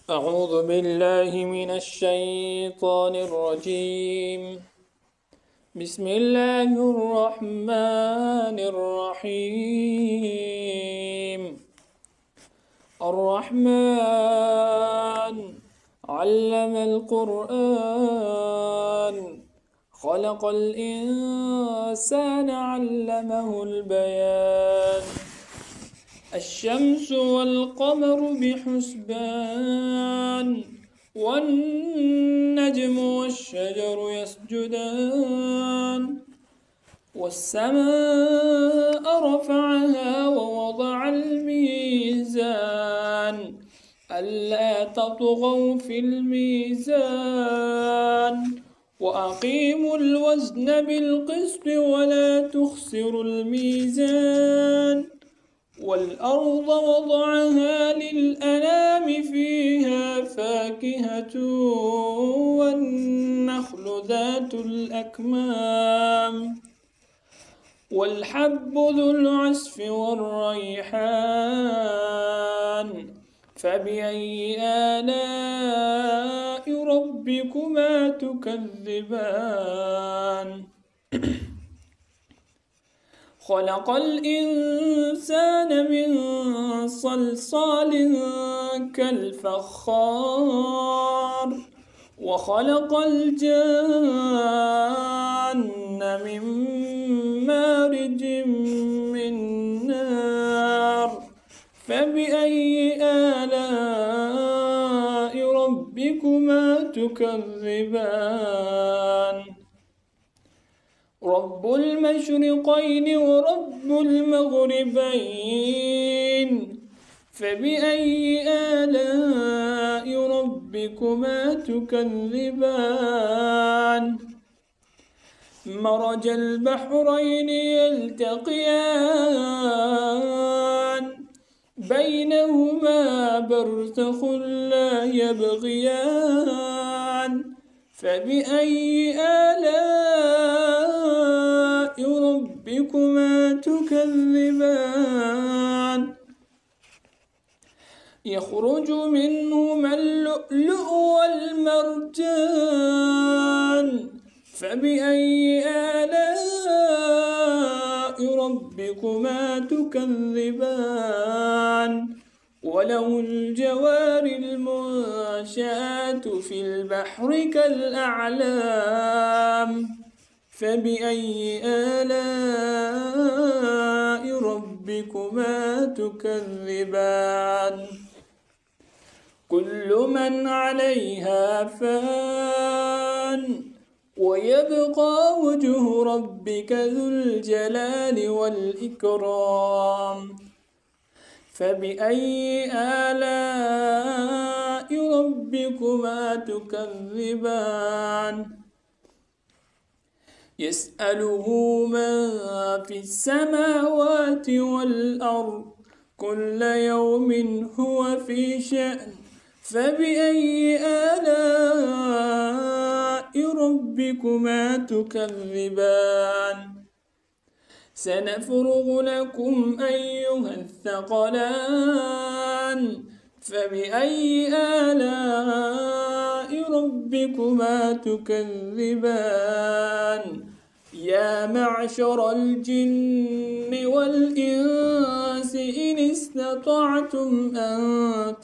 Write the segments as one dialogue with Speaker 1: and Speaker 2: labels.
Speaker 1: أعوذ بالله من الشيطان الرجيم. بسم الله الرحمن الرحيم. الرحمن علم القرآن، خلق الإنسان علمه البيان. الشمس والقمر بحسبان، والنجم والشجر يسجدان. والسماء رفعها ووضع الميزان، ألا تطغوا في الميزان، وأقيموا الوزن بالقسط ولا تخسروا الميزان. والأرض وضعها للأنام، فيها فاكهة والنخل ذات الأكمام، والحب ذو العصف والريحان. فبأي آلاء ربكما تكذبان؟ خلق الإنسان من صلصال كالفخار، وخلق الجان من مارج من نار. فبأي آلاء ربكما تكذبان؟ رب المشرقين ورب المغربين، فبأي آلاء ربكما تكذبان؟ مرج البحرين يلتقيان، بينهما برزخ لا يبغيان. فبأي آلاء ربكما تكذبان؟ يخرج منهما اللؤلؤ والمرجان، فبأي آلاء ربكما تكذبان؟ وله الجوار المنشآت في البحر كالأعلام، فبأي آلاء ربكما تكذبان؟ كل من عليها فان، ويبقى وجه ربك ذو الجلال والإكرام. فبأي آلاء ربكما تكذبان؟ يسأله من في السماوات والأرض، كل يوم هو في شأن. فبأي آلاء ربكما تكذبان؟ سنفرغ لكم أيها الثقلان، فبأي آلاء ربكما تكذبان؟ يا معشر الجن والإنس إن استطعتم أن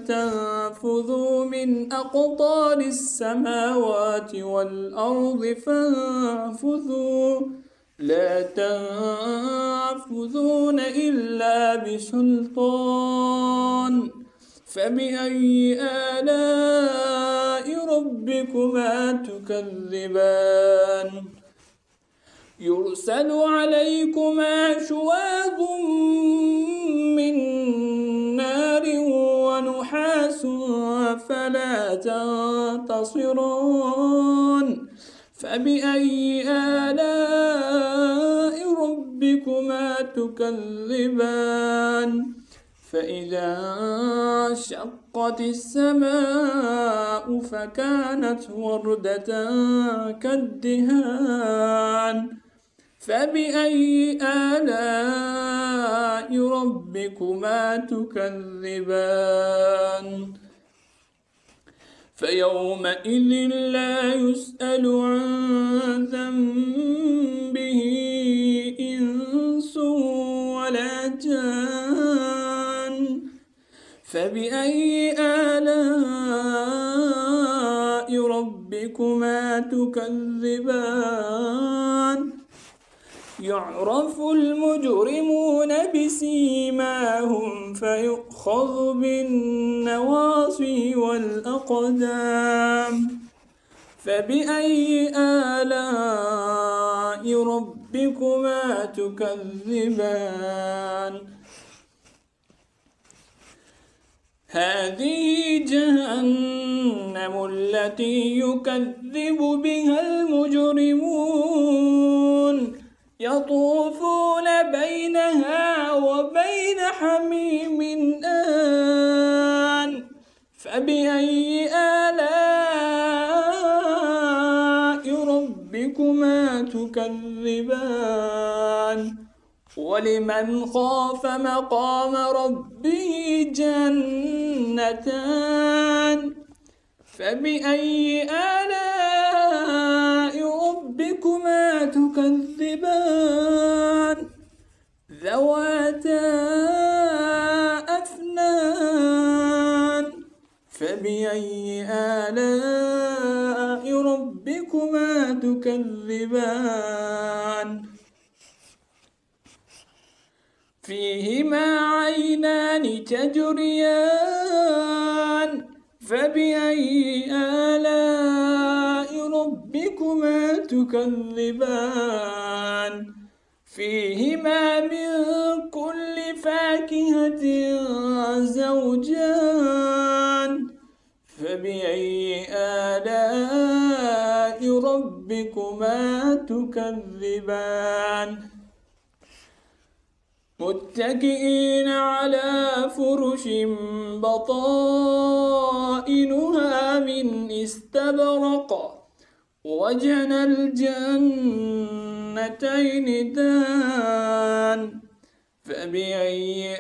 Speaker 1: تنفذوا من أقطار السماوات والأرض فانفذوا، لا تنفذون إلا بسلطان. فبأي آلاء ربكما تكذبان؟ يرسل عليكما شواظ من نار ونحاس فلا تنتصران. فبأي آلاء ربكما تكذبان؟ فإذا انشقت السماء فكانت وردة كالدهان. فبأي آلاء ربكما تكذبان فيومئذ لا يسأل عن ذنبه إنس ولا جان فبأي آلاء ربكما تكذبان يعرف المجرمون بسيماهم فيؤخذ بالنواصي والأقدام فبأي آلاء ربكما تكذبان هذه جهنم التي يكذب بها المجرمون يطوفون بينها وبين حميم آن فبأي آلاء ربكما تكذبان ولمن خاف مقام ربه جنتان فبأي آلاء ربكما تكذبان ذواتا أفنان فبأي آلاء ربكما تكذبان فيهما عينان تجريان فبأي آلاء ربكما تكذبان فيهما من كل فاكهة زوجان فبأي آلاء ربكما تكذبان متكئين على فرش بطائنها من استبرق وجنى الجنتين دان فبأي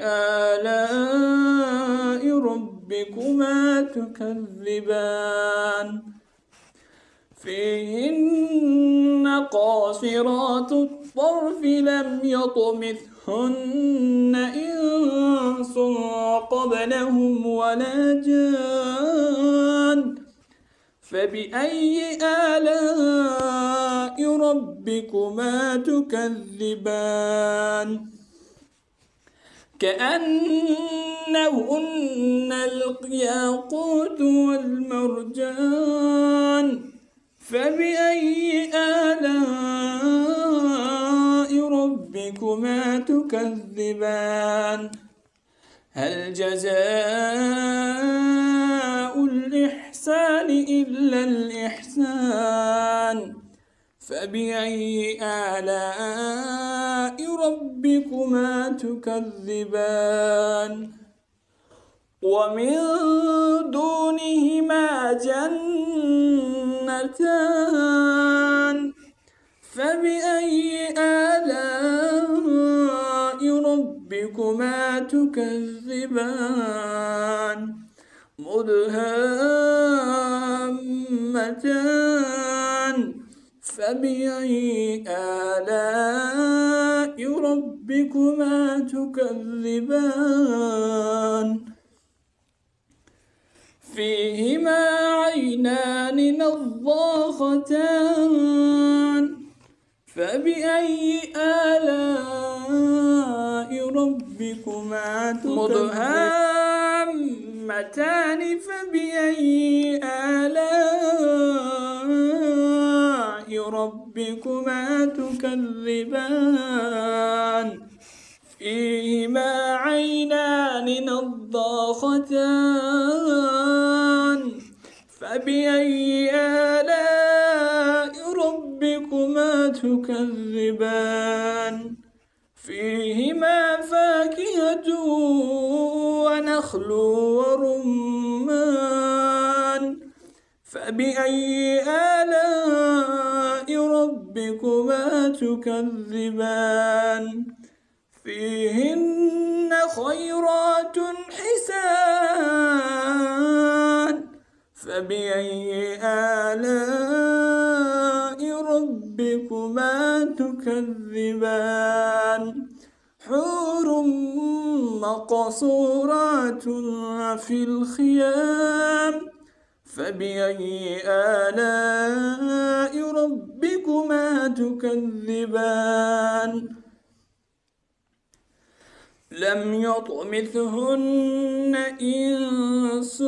Speaker 1: آلاء ربكما تكذبان فيهن قاصرات الطرف لم يطمثهن إنس قبلهم ولا جان فبأي آلاء ربكما تكذبان كأنهن الياقوت والمرجان فبأي آلاء ربكما تكذبان هل جزاء الإحسان إلا الإحسان فبأي آلاء ربكما تكذبان ومن دونهما جنتان فبأي آلاء ربكما تكذبان مدهامتان فبأي آلاء ربكما تكذبان فيهما عينان نضاختان فبأي آلاء ربكما مدهامتان فبأي آلاء ربكما تكذبان فيهما عينان نضاختان فبأي آلاء ربكما تكذبان فيهما فاكهة ونخل ورمان فبأي آلاء ربكما تكذبان فيهن خيرات حسان فبأي آلاء ربكما تكذبان حور مقصورات في الخيام فبأي آلاء ربكما تكذبان لم يطمثهن إنس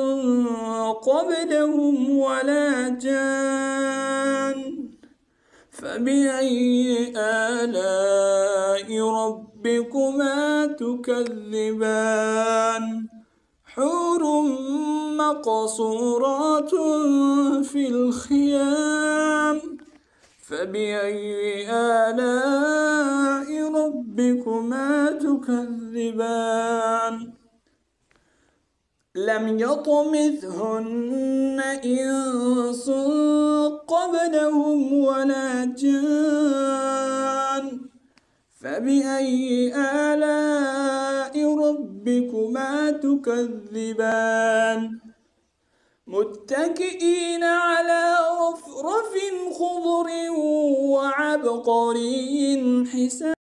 Speaker 1: قبلهم ولا جان فبأي آلاء ربكما تكذبان حور مقصورات في الخيام فبأي آلاء ربكما تكذبان لم يطمثهن إنس قبلهم ولا جان فبأي آلاء ربكما تكذبان متكئين على رفرف خضر وعبقري حسان